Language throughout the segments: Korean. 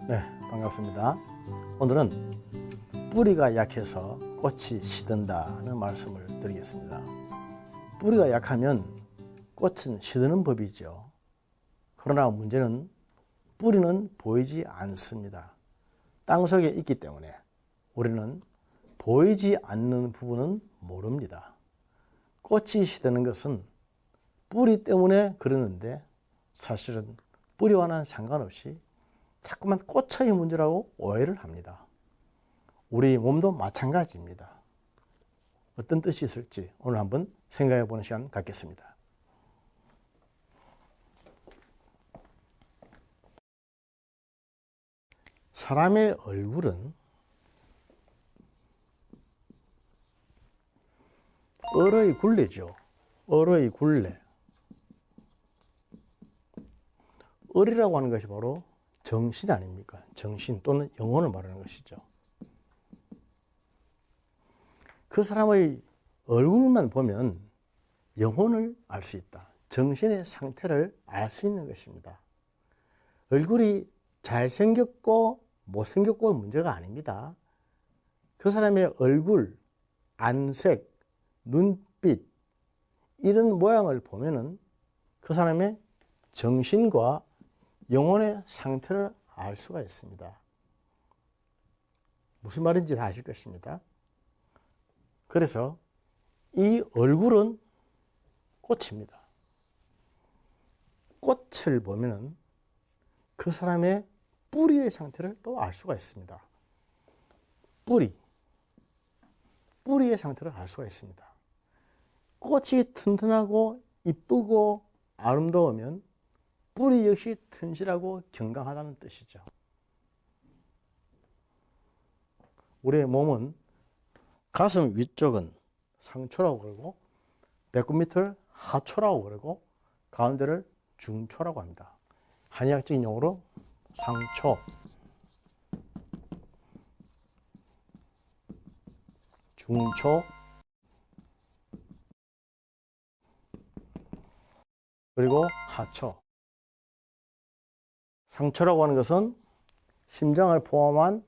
네, 반갑습니다. 오늘은 뿌리가 약해서 꽃이 시든다는 말씀을 드리겠습니다. 뿌리가 약하면 꽃은 시드는 법이죠. 그러나 문제는 뿌리는 보이지 않습니다. 땅속에 있기 때문에 우리는 보이지 않는 부분은 모릅니다. 꽃이 시드는 것은 뿌리 때문에 그러는데 사실은 뿌리와는 상관없이 자꾸만 꽃의 문제라고 오해를 합니다. 우리 몸도 마찬가지입니다. 어떤 뜻이 있을지 오늘 한번 생각해 보는 시간 갖겠습니다. 사람의 얼굴은 얼의 굴레죠. 얼의 굴레. 얼이라고 하는 것이 바로 정신 아닙니까? 정신 또는 영혼을 말하는 것이죠. 그 사람의 얼굴만 보면 영혼을 알 수 있다. 정신의 상태를 알 수 있는 것입니다. 얼굴이 잘생겼고 못생겼고 문제가 아닙니다. 그 사람의 얼굴, 안색, 눈빛 이런 모양을 보면은 그 사람의 정신과 영혼의 상태를 알 수가 있습니다. 무슨 말인지 다 아실 것입니다. 그래서 이 얼굴은 꽃입니다. 꽃을 보면은 그 사람의 뿌리의 상태를 또 알 수가 있습니다. 뿌리의 상태를 알 수가 있습니다. 꽃이 튼튼하고 이쁘고 아름다우면 뿌리 역시 튼실하고 건강하다는 뜻이죠. 우리의 몸은 가슴 위쪽은 상초라고 그러고 배꼽 밑을 하초라고 그러고 가운데를 중초라고 합니다. 한의학적인 용어로 상초, 중초, 그리고 하초. 상초라고 하는 것은 심장을 포함한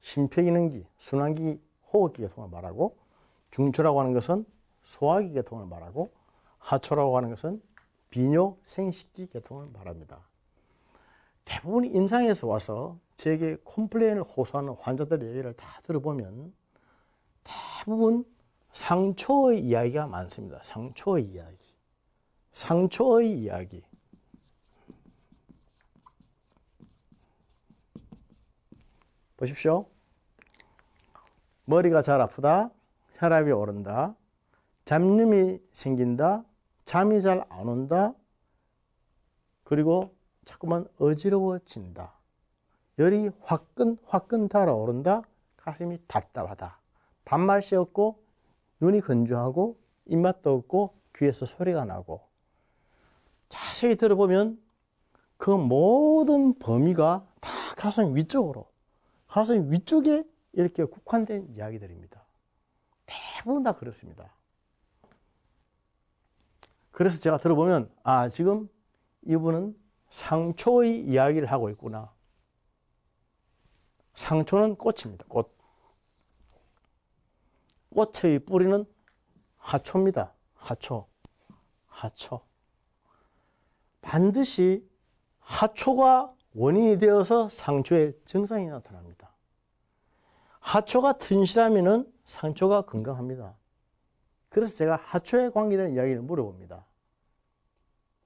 심폐기능기, 순환기, 호흡기 계통을 말하고, 중초라고 하는 것은 소화기 계통을 말하고, 하초라고 하는 것은 비뇨 생식기 계통을 말합니다. 대부분 임상에서 와서 제게 컴플레인을 호소하는 환자들의 얘기를 다 들어보면 대부분 상초의 이야기가 많습니다. 상초의 이야기. 상초의 이야기. 보십시오. 머리가 잘 아프다, 혈압이 오른다, 잡념이 생긴다, 잠이 잘 안 온다, 그리고 자꾸만 어지러워진다, 열이 화끈 달아오른다, 가슴이 답답하다, 밥맛이 없고 눈이 건조하고 입맛도 없고 귀에서 소리가 나고. 자세히 들어보면 그 모든 범위가 다 가슴 위쪽에 이렇게 국한된 이야기들입니다. 대부분 다 그렇습니다. 그래서 제가 들어보면 지금 이분은 상초의 이야기를 하고 있구나. 상초는 꽃입니다. 꽃의 뿌리는 하초입니다. 하초. 반드시 하초가 원인이 되어서 상초의 증상이 나타납니다. 하초가 튼실하면 상초가 건강합니다. 그래서 제가 하초에 관계되는 이야기를 물어봅니다.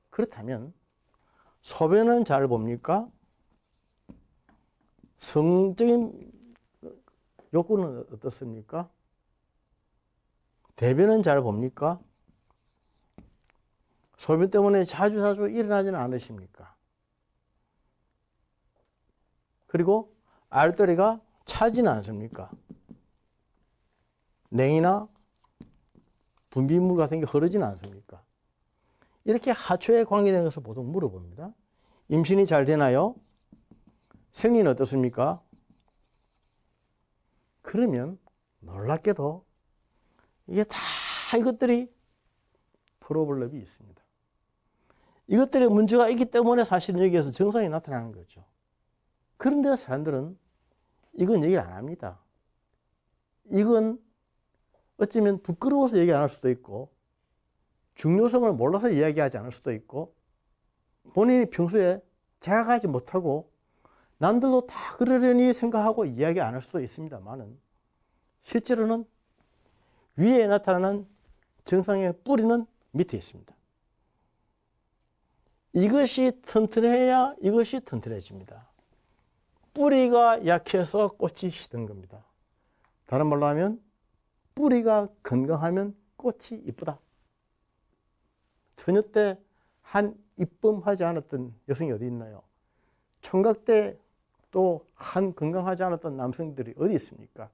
그렇다면 소변은 잘 봅니까? 성적인 욕구는 어떻습니까? 대변은 잘 봅니까? 소변 때문에 자주 일어나지는 않으십니까? 그리고 알도리가 차지는 않습니까? 냉이나 분비물 같은 게 흐르지는 않습니까? 이렇게 하초에 관계되는 것을 보통 물어봅니다. 임신이 잘 되나요? 생리는 어떻습니까? 그러면 놀랍게도 이게 다 이것들이 프로블럼이 있습니다. 이것들의 문제가 있기 때문에 사실은 여기에서 증상이 나타나는 거죠. 그런데 사람들은 이건 얘기를 안 합니다. 이건 어쩌면 부끄러워서 얘기 안 할 수도 있고, 중요성을 몰라서 이야기하지 않을 수도 있고, 본인이 평소에 자각하지 못하고 남들도 다 그러려니 생각하고 이야기 안 할 수도 있습니다만은, 실제로는 위에 나타나는 정상의 뿌리는 밑에 있습니다. 이것이 튼튼해야 이것이 튼튼해집니다. 뿌리가 약해서 꽃이 시든 겁니다. 다른 말로 하면 뿌리가 건강하면 꽃이 이쁘다. 처녀 때 한 이쁨하지 않았던 여성이 어디 있나요? 총각 때 또 한 건강하지 않았던 남성들이 어디 있습니까?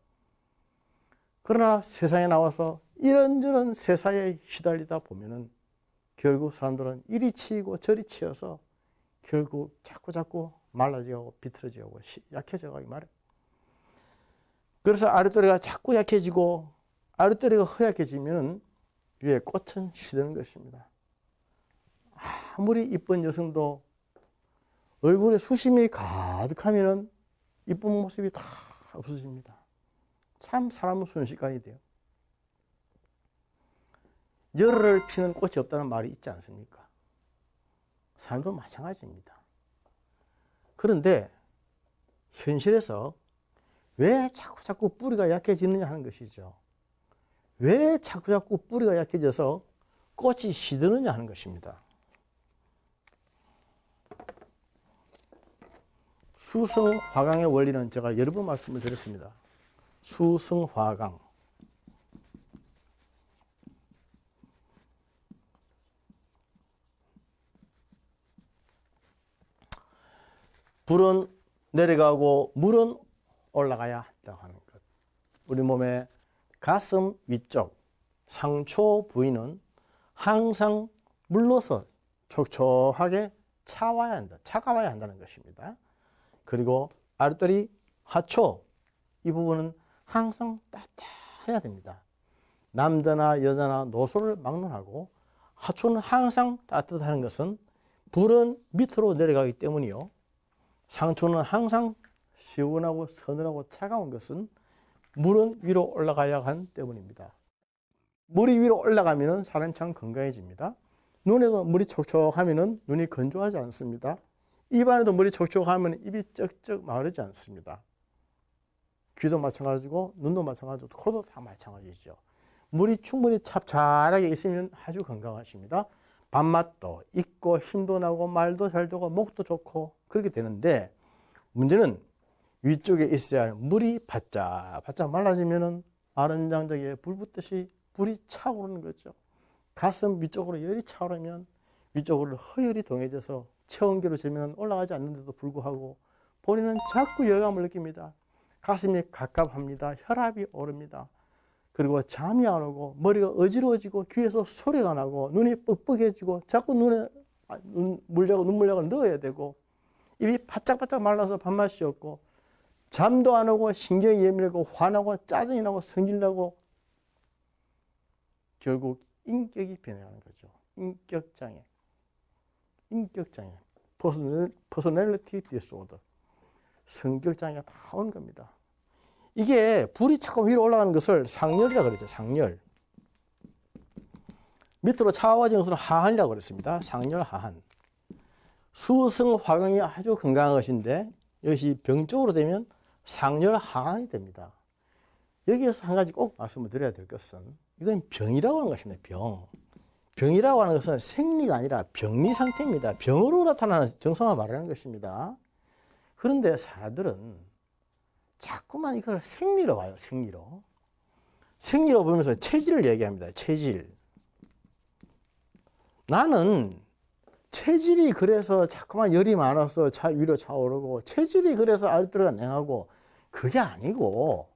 그러나 세상에 나와서 이런저런 세사에 휘달리다 보면은 결국 사람들은 이리 치이고 저리 치여서 결국 자꾸 말라지고 비틀어지고 약해져가기 마련. 그래서 아랫도리가 자꾸 약해지고 아랫도리가 허약해지면 위에 꽃은 시드는 것입니다. 아무리 이쁜 여성도 얼굴에 수심이 가득하면 이쁜 모습이 다 없어집니다. 참 사람은 순식간이 돼요. 열흘을 피는 꽃이 없다는 말이 있지 않습니까? 사람도 마찬가지입니다. 그런데 현실에서 왜 자꾸 뿌리가 약해지느냐 하는 것이죠. 왜 자꾸 뿌리가 약해져서 꽃이 시드느냐 하는 것입니다. 수성화강의 원리는 제가 여러 번 말씀을 드렸습니다. 수성화강. 불은 내려가고 물은 올라가야 한다고 하는 것. 우리 몸의 가슴 위쪽 상초 부위는 항상 물로서 촉촉하게 차가워야 한다는 것입니다. 그리고 아랫도리 하초 이 부분은 항상 따뜻해야 됩니다. 남자나 여자나 노소를 막론하고 하초는 항상 따뜻하는 것은 불은 밑으로 내려가기 때문이요. 상초는 항상 시원하고 서늘하고 차가운 것은 물은 위로 올라가야 하기 때문입니다. 물이 위로 올라가면 사람이 참 건강해집니다. 눈에도 물이 촉촉하면 눈이 건조하지 않습니다. 입안에도 물이 촉촉하면 입이 쩍쩍 마르지 않습니다. 귀도 마찬가지고 눈도 마찬가지고 코도 다 마찬가지죠. 물이 충분히 찹쌀하게 있으면 아주 건강하십니다. 밥맛도 있고 힘도 나고 말도 잘 되고 목도 좋고 그렇게 되는데, 문제는 위쪽에 있어야 할 물이 바짝 말라지면은 아른장적에 불 붙듯이 불이 차오르는 거죠. 가슴 위쪽으로 열이 차오르면 위쪽으로 허열이 동해져서 체온계로 재면 올라가지 않는데도 불구하고 본인은 자꾸 열감을 느낍니다. 가슴이 갑갑합니다. 혈압이 오릅니다. 그리고 잠이 안 오고 머리가 어지러워지고 귀에서 소리가 나고 눈이 뻑뻑해지고 자꾸 눈에 눈물약을 넣어야 되고 입이 바짝바짝 말라서 밥맛이 없고 잠도 안 오고 신경이 예민하고 화나고 짜증이 나고 성질나고 결국 인격이 변해가는 거죠. 인격장애. 퍼스널리티 디스오더. 성격장애가 다 온 겁니다. 이게 불이 자꾸 위로 올라가는 것을 상열이라고 그러죠. 상열. 밑으로 차가워진 것을 하한이라고 그랬습니다. 상열, 하한. 수성화강이 아주 건강한 것인데 이것이 병적으로 되면 상열, 하한이 됩니다. 여기에서 한 가지 꼭 말씀을 드려야 될 것은 이건 병이라고 하는 것입니다. 병이라고 하는 것은 생리가 아니라 병리 상태입니다. 병으로 나타나는 증상을 말하는 것입니다. 그런데 사람들은 자꾸만 이걸 생리로 봐요. 생리로 보면서 체질을 얘기합니다. 체질. 나는 체질이 그래서 자꾸만 열이 많아서 위로 차오르고 체질이 그래서 아랫도리가 냉하고 그게 아니고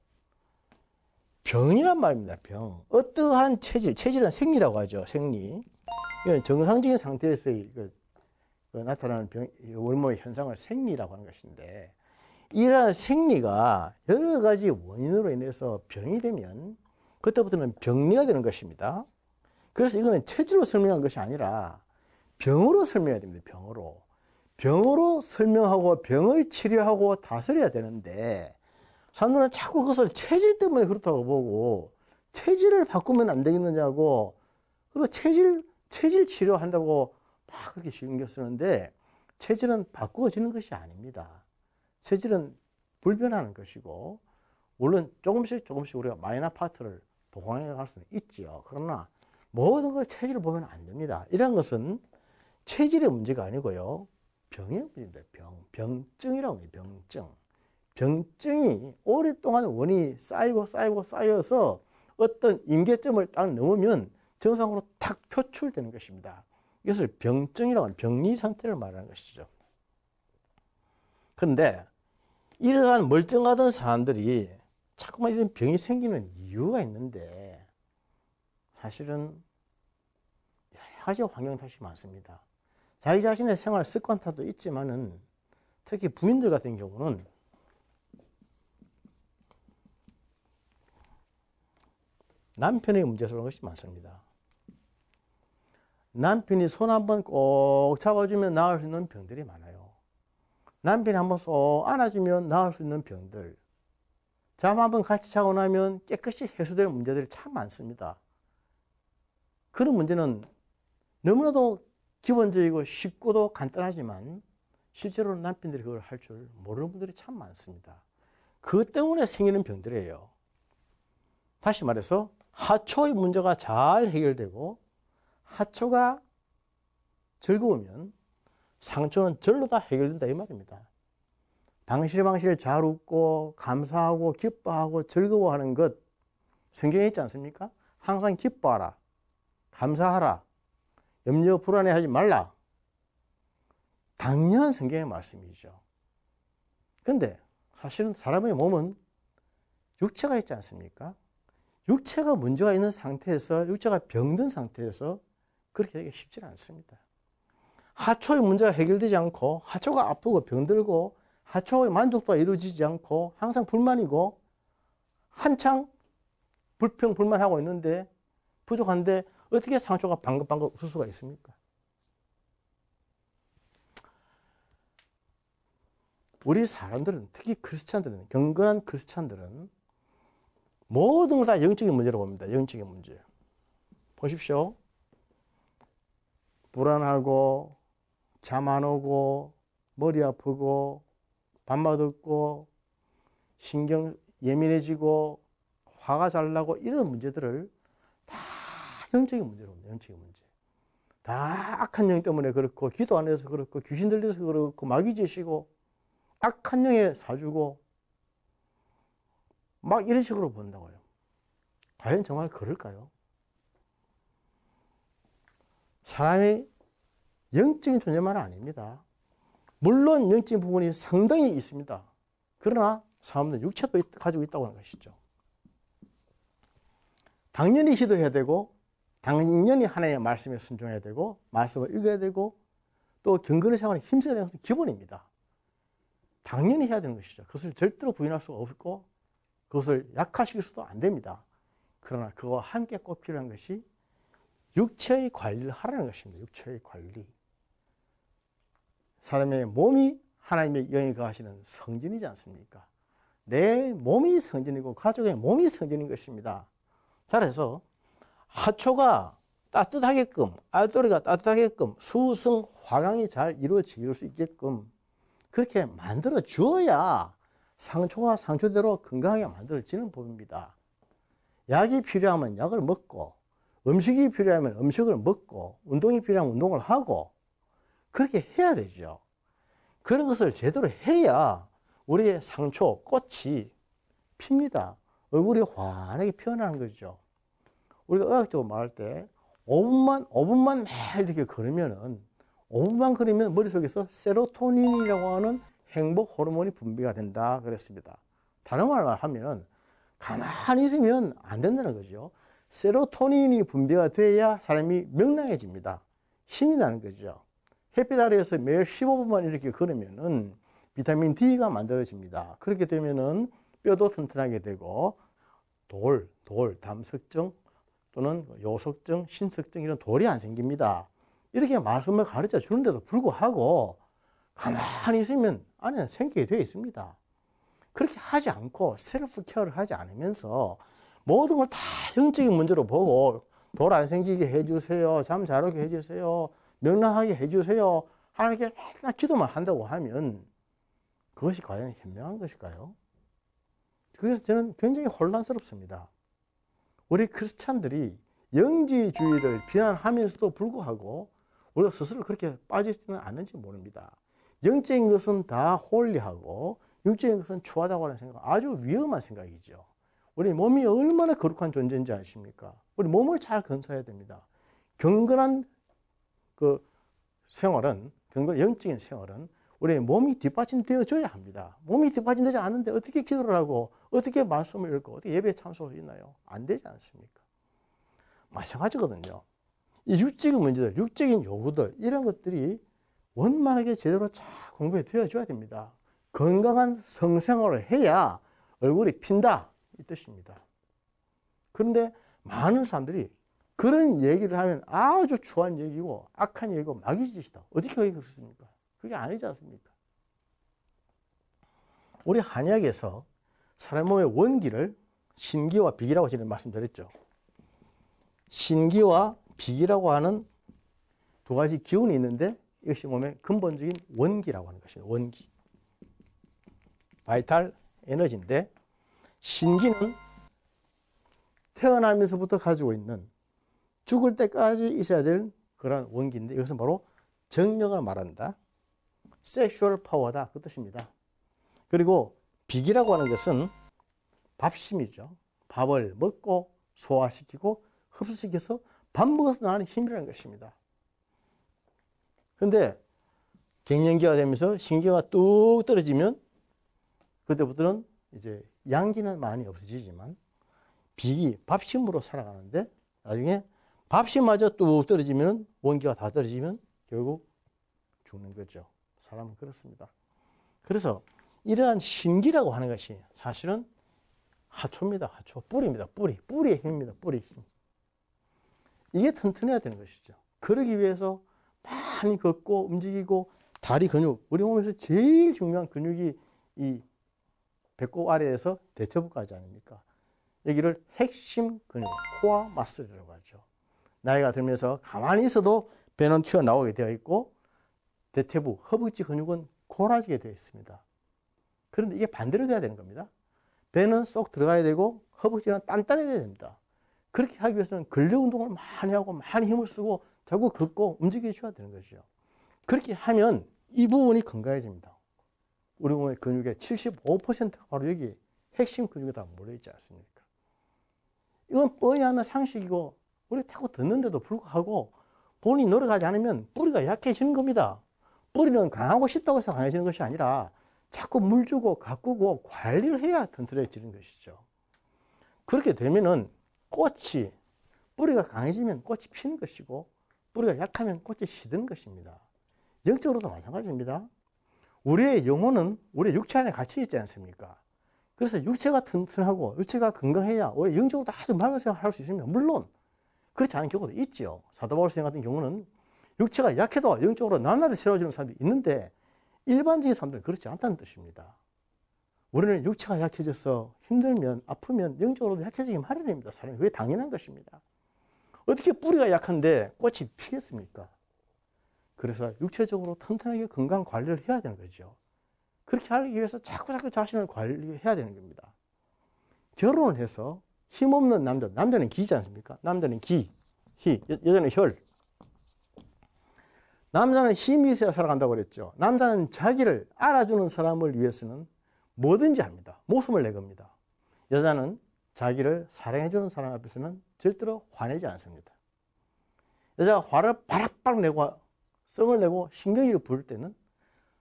병이란 말입니다. 병. 어떠한 체질은 생리라고 하죠. 생리. 이건 정상적인 상태에서 나타나는 월모의 현상을 생리라고 하는 것인데, 이러한 생리가 여러 가지 원인으로 인해서 병이 되면 그때부터는 병리가 되는 것입니다. 그래서 이거는 체질로 설명한 것이 아니라 병으로 설명해야 됩니다. 병으로 설명하고 병을 치료하고 다스려야 되는데 사람들은 자꾸 그것을 체질 때문에 그렇다고 보고 체질을 바꾸면 안 되겠느냐고 그리고 체질 치료한다고 막 그렇게 신경 쓰는데 체질은 바꾸어지는 것이 아닙니다. 체질은 불변하는 것이고 물론 조금씩 우리가 마이너 파트를 보강해 갈 수는 있지요. 그러나 모든 걸 체질을 보면 안 됩니다. 이런 것은 체질의 문제가 아니고요. 병의 문제입니다. 병증이라고 해요. 병증. 병증이 오랫동안 원인이 쌓여서 어떤 임계점을 딱 넘으면 정상으로 탁 표출되는 것입니다. 이것을 병증이라고 하는 병리 상태를 말하는 것이죠. 그런데 이러한 멀쩡하던 사람들이 자꾸만 이런 병이 생기는 이유가 있는데 사실은 여러 가지 환경 탓이 많습니다. 자기 자신의 생활 습관 탓도 있지만은 특히 부인들 같은 경우는 남편의 문제에서 그런 것이 많습니다. 남편이 손 한번 꼭 잡아주면 나을 수 있는 병들이 많아요. 남편이 한번 쏙 안아주면 나을 수 있는 병들. 잠 한번 같이 자고 나면 깨끗이 해소될 문제들이 참 많습니다. 그런 문제는 너무나도 기본적이고 쉽고도 간단하지만 실제로 남편들이 그걸 할 줄 모르는 분들이 참 많습니다. 그것 때문에 생기는 병들이에요. 다시 말해서 하초의 문제가 잘 해결되고 하초가 즐거우면 상초는 절로 다 해결된다 이 말입니다. 방실방실 잘 웃고 감사하고 기뻐하고 즐거워하는 것 성경에 있지 않습니까? 항상 기뻐하라, 감사하라, 염려 불안해하지 말라. 당연한 성경의 말씀이죠. 그런데 사실은 사람의 몸은 육체가 있지 않습니까? 육체가 문제가 있는 상태에서 육체가 병든 상태에서 그렇게 되기 쉽지 않습니다. 하초의 문제가 해결되지 않고 하초가 아프고 병들고 하초의 만족도가 이루어지지 않고 항상 불만이고 한창 불평불만하고 있는데 부족한데 어떻게 상처가 방긋방긋 웃을 수가 있습니까? 우리 사람들은 특히 크리스찬들은 경건한 크리스찬들은 모든 걸 다 영적인 문제로 봅니다. 영적인 문제. 보십시오. 불안하고 잠 안 오고 머리 아프고 밤마다 듣고 신경 예민해지고 화가 잘 나고 이런 문제들을 다 영적인 문제로 봅니다. 영적인 문제. 다 악한 영 때문에 그렇고 기도 안 해서 그렇고 귀신 들려서 그렇고 마귀짓이고 악한 영에 사주고 막 이런 식으로 본다고요. 과연 정말 그럴까요? 사람이 영적인 존재만은 아닙니다. 물론 영적인 부분이 상당히 있습니다. 그러나 사람들은 육체도 가지고 있다고 하는 것이죠. 당연히 기도해야 되고 당연히 하나님의 말씀에 순종해야 되고 말씀을 읽어야 되고 또 경건의 생활에 힘써야 되는 것은 기본입니다. 당연히 해야 되는 것이죠. 그것을 절대로 부인할 수가 없고 그것을 약화시킬 수도 안 됩니다. 그러나 그와 함께 꼭 필요한 것이 육체의 관리를 하라는 것입니다. 육체의 관리. 사람의 몸이 하나님의 영이 거하시는 성전이지 않습니까? 내 몸이 성전이고 가족의 몸이 성전인 것입니다. 따라서 하초가 따뜻하게끔 알도리가 따뜻하게끔 수승 화강이 잘 이루어질 수 있게끔 그렇게 만들어 주어야 상초가 상초대로 건강하게 만들어지는 법입니다. 약이 필요하면 약을 먹고 음식이 필요하면 음식을 먹고 운동이 필요하면 운동을 하고 그렇게 해야 되죠. 그런 것을 제대로 해야 우리의 상초, 꽃이 핍니다. 얼굴이 환하게 피어나는 거죠. 우리가 의학적으로 말할 때 5분만 매일 이렇게 걸으면은 5분만 걸으면 머릿속에서 세로토닌이라고 하는 행복 호르몬이 분비가 된다 그랬습니다. 다른 말로 하면 가만히 있으면 안 된다는 거죠. 세로토닌이 분비가 돼야 사람이 명랑해집니다. 힘이 나는 거죠. 햇빛 아래에서 매일 15분만 이렇게 걸으면은 비타민 D가 만들어집니다. 그렇게 되면은 뼈도 튼튼하게 되고 담석증 또는 요석증, 신석증 이런 돌이 안 생깁니다. 이렇게 말씀을 가르쳐 주는데도 불구하고 가만히 있으면 안에 생기게 되어 있습니다. 그렇게 하지 않고 셀프 케어를 하지 않으면서 모든 걸 다 영적인 문제로 보고 돌 안 생기게 해주세요. 잠 잘 오게 해주세요. 명랑하게 해주세요. 하나님께 맨날 기도만 한다고 하면 그것이 과연 현명한 것일까요? 그래서 저는 굉장히 혼란스럽습니다. 우리 크리스찬들이 영지주의를 비난하면서도 불구하고 우리가 스스로 그렇게 빠지지는 않는지 모릅니다. 영적인 것은 다 홀리하고 육적인 것은 추하다고 하는 생각, 아주 위험한 생각이죠. 우리 몸이 얼마나 거룩한 존재인지 아십니까? 우리 몸을 잘 건사해야 됩니다. 경건한 그 생활은, 영적인 생활은 우리의 몸이 뒷받침되어줘야 합니다. 몸이 뒷받침되지 않는데 어떻게 기도를 하고 어떻게 말씀을 읽고 어떻게 예배에 참석할 수 있나요? 안 되지 않습니까? 마찬가지거든요. 이 육적인 문제들, 육적인 요구들 이런 것들이 원만하게 제대로 잘 공부해 되어줘야 됩니다. 건강한 성생활을 해야 얼굴이 핀다 이 뜻입니다. 그런데 많은 사람들이 그런 얘기를 하면 아주 추한 얘기고 악한 얘기고 마귀짓이다. 어떻게 그렇습니까? 그게 아니지 않습니까? 우리 한약에서 사람 몸의 원기를 신기와 비기라고 전에 말씀드렸죠. 신기와 비기라고 하는 두 가지 기운이 있는데 이것이 몸의 근본적인 원기라고 하는 것입니다. 원기. 바이탈 에너지인데 신기는 태어나면서부터 가지고 있는 죽을 때까지 있어야 될 그런 원기인데 이것은 바로 정력을 말한다. 섹슈얼 파워다 그 뜻입니다. 그리고 비기라고 하는 것은 밥심이죠. 밥을 먹고 소화시키고 흡수시켜서 밥 먹어서 나는 힘이라는 것입니다. 그런데 갱년기가 되면서 신기가 뚝 떨어지면 그때부터는 이제 양기는 많이 없어지지만 비기, 밥심으로 살아가는데 나중에 밥심마저 뚝 떨어지면 원기가 다 떨어지면 결국 죽는 거죠. 사람은 그렇습니다. 그래서 이러한 신기라고 하는 것이 사실은 하초입니다. 하초. 뿌리입니다. 뿌리의 힘입니다. 뿌리의 힘. 이게 튼튼해야 되는 것이죠. 그러기 위해서 많이 걷고 움직이고 다리 근육, 우리 몸에서 제일 중요한 근육이 이 배꼽 아래에서 대퇴부까지 아닙니까? 여기를 핵심 근육, 코어 마슬이라고 하죠. 나이가 들면서 가만히 있어도 배는 튀어나오게 되어 있고 대퇴부, 허벅지 근육은 골아지게 되어 있습니다. 그런데 이게 반대로 돼야 되는 겁니다. 배는 쏙 들어가야 되고 허벅지는 단단해야 됩니다. 그렇게 하기 위해서는 근력 운동을 많이 하고 많이 힘을 쓰고 자꾸 걷고 움직여줘야 되는 것이죠. 그렇게 하면 이 부분이 건강해집니다. 우리 몸의 근육의 75%가 바로 여기 핵심 근육에 다 몰려있지 않습니까? 이건 뻔히 하는 상식이고 우리 자꾸 듣는데도 불구하고 본인이 노력하지 않으면 뿌리가 약해지는 겁니다. 뿌리는 강하고 싶다고 해서 강해지는 것이 아니라 자꾸 물 주고 가꾸고 관리를 해야 튼튼해지는 것이죠. 그렇게 되면은 꽃이, 뿌리가 강해지면 꽃이 피는 것이고 뿌리가 약하면 꽃이 시드는 것입니다. 영적으로도 마찬가지입니다. 우리의 영혼은 우리 육체 안에 갇혀 있지 않습니까? 그래서 육체가 튼튼하고 육체가 건강해야 우리 영적으로도 아주 맑은 생활을 할 수 있습니다. 물론 그렇지 않은 경우도 있죠. 사도 바울 선생 같은 경우는 육체가 약해도 영적으로 나날이 새로워지는 사람이 있는데 일반적인 사람들은 그렇지 않다는 뜻입니다. 우리는 육체가 약해져서 힘들면 아프면 영적으로도 약해지기 마련입니다. 사람이 그게 당연한 것입니다. 어떻게 뿌리가 약한데 꽃이 피겠습니까? 그래서 육체적으로 튼튼하게 건강 관리를 해야 되는 거죠. 그렇게 하기 위해서 자꾸 자신을 관리해야 되는 겁니다. 결혼을 해서 힘없는 남자, 남자는 기지 않습니까? 남자는 기, 희, 여자는 혈. 남자는 힘이 있어야 살아간다고 그랬죠. 남자는 자기를 알아주는 사람을 위해서는 뭐든지 합니다. 목숨을 내겁니다. 여자는 자기를 사랑해주는 사람 앞에서는 절대로 화내지 않습니다. 여자가 화를 바락바락 내고 성을 내고 신경질을 부를 때는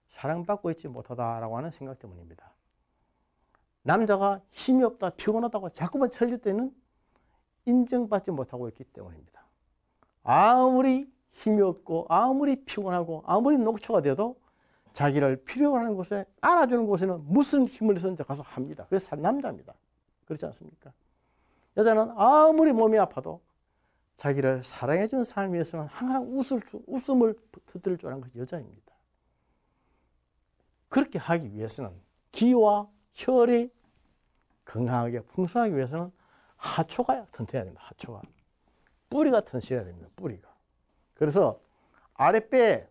사랑받고 있지 못하다라고 하는 생각 때문입니다. 남자가 힘이 없다, 피곤하다고 자꾸만 처질 때는 인정받지 못하고 있기 때문입니다. 아무리 힘이 없고 아무리 피곤하고 아무리 녹초가 돼도 자기를 필요로 하는 곳에 알아주는 곳에는 무슨 힘을 내서 가서 합니다. 그게 남자입니다. 그렇지 않습니까? 여자는 아무리 몸이 아파도 자기를 사랑해주는 사람을 위해서는 항상 웃음을 터뜨릴 줄 아는 것이 여자입니다. 그렇게 하기 위해서는 기와 혈이 건강하게 풍성하기 위해서는 하초가 튼튼해야 됩니다. 하초가. 뿌리가 튼실해야 됩니다. 뿌리가. 그래서 아랫배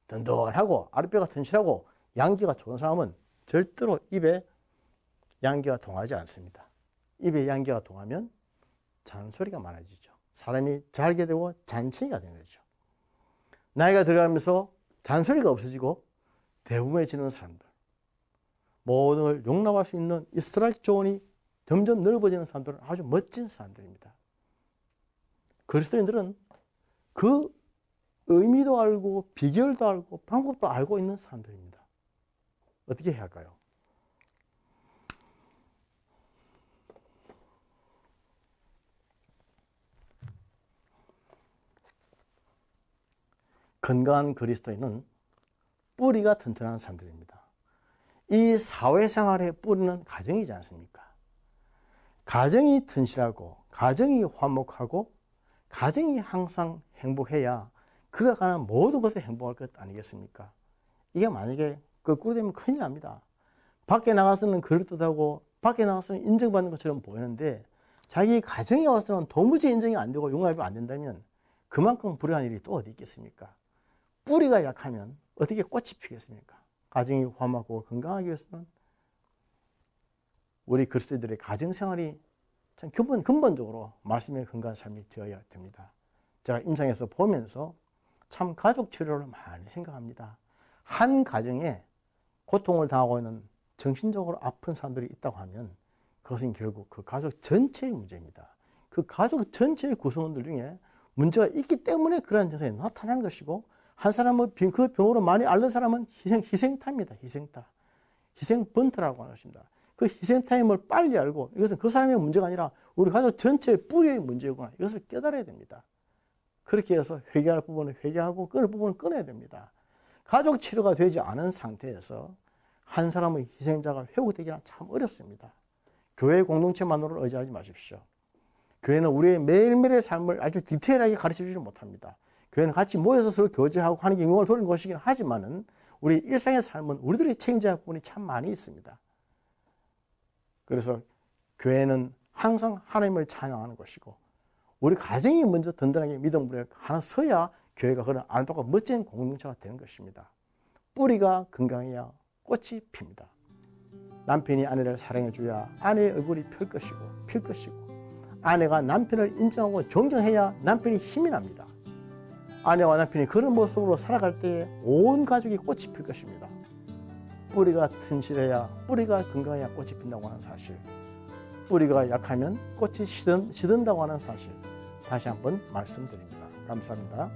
든든하고 아랫배가 튼실하고 양기가 좋은 사람은 절대로 입에 양기가 동하지 않습니다. 입에 양기가 동하면 잔소리가 많아지죠. 사람이 잘게 되고 잔챙이가 되는 거죠. 나이가 들어가면서 잔소리가 없어지고 대범해지는 사람들, 모든 걸 용납할 수 있는 이 스트라이크 존이 점점 넓어지는 사람들은 아주 멋진 사람들입니다. 그리스도인들은 그 의미도 알고 비결도 알고 방법도 알고 있는 사람들입니다. 어떻게 해야 할까요? 건강한 그리스도인은 뿌리가 튼튼한 사람들입니다. 이 사회생활의 뿌리는 가정이지 않습니까? 가정이 튼실하고 가정이 화목하고 가정이 항상 행복해야 그가 가는 모든 것에 행복할 것 아니겠습니까? 이게 만약에 거꾸로 되면 큰일 납니다. 밖에 나가서는 그럴듯하고 밖에 나가서는 인정받는 것처럼 보이는데 자기 가정에 와서는 도무지 인정이 안 되고 용납이 안 된다면 그만큼 불행한 일이 또 어디 있겠습니까? 뿌리가 약하면 어떻게 꽃이 피겠습니까? 가정이 화목하고 건강하기 위해서는 우리 그리스도인들의 가정생활이 참 근본적으로 말씀의 건강한 삶이 되어야 됩니다. 제가 임상에서 보면서 참 가족 치료를 많이 생각합니다. 한 가정에 고통을 당하고 있는 정신적으로 아픈 사람들이 있다고 하면 그것은 결국 그 가족 전체의 문제입니다. 그 가족 전체의 구성원들 중에 문제가 있기 때문에 그러한 증상이 나타나는 것이고 한 사람은 그 병으로 많이 앓는 사람은 희생타입니다. 희생타. 희생번트라고 하는 것입니다. 그 희생타임을 빨리 알고 이것은 그 사람의 문제가 아니라 우리 가족 전체의 뿌리의 문제구나. 이것을 깨달아야 됩니다. 그렇게 해서 회개할 부분은 회개하고 끊을 부분은 끊어야 됩니다. 가족 치료가 되지 않은 상태에서 한 사람의 희생자가 회복되기는 참 어렵습니다. 교회 공동체만으로 의지하지 마십시오. 교회는 우리의 매일매일의 삶을 아주 디테일하게 가르쳐주지 못합니다. 교회는 같이 모여서 서로 교제하고 하는 게 영광을 돌리는 것이긴 하지만은 우리 일상의 삶은 우리들이 책임져야 할 부분이 참 많이 있습니다. 그래서 교회는 항상 하나님을 찬양하는 것이고 우리 가정이 먼저 든든하게 믿음으로 하나 서야 교회가 그런 아름답고 멋진 공동체가 되는 것입니다. 뿌리가 건강해야 꽃이 핍니다. 남편이 아내를 사랑해줘야 아내의 얼굴이 필 것이고 아내가 남편을 인정하고 존경해야 남편이 힘이 납니다. 아내와 남편이 그런 모습으로 살아갈 때에 온 가족이 꽃이 필 것입니다. 뿌리가 튼실해야 뿌리가 건강해야 꽃이 핀다고 하는 사실, 뿌리가 약하면 꽃이 시든다고 하는 사실 다시 한번 말씀드립니다. 감사합니다.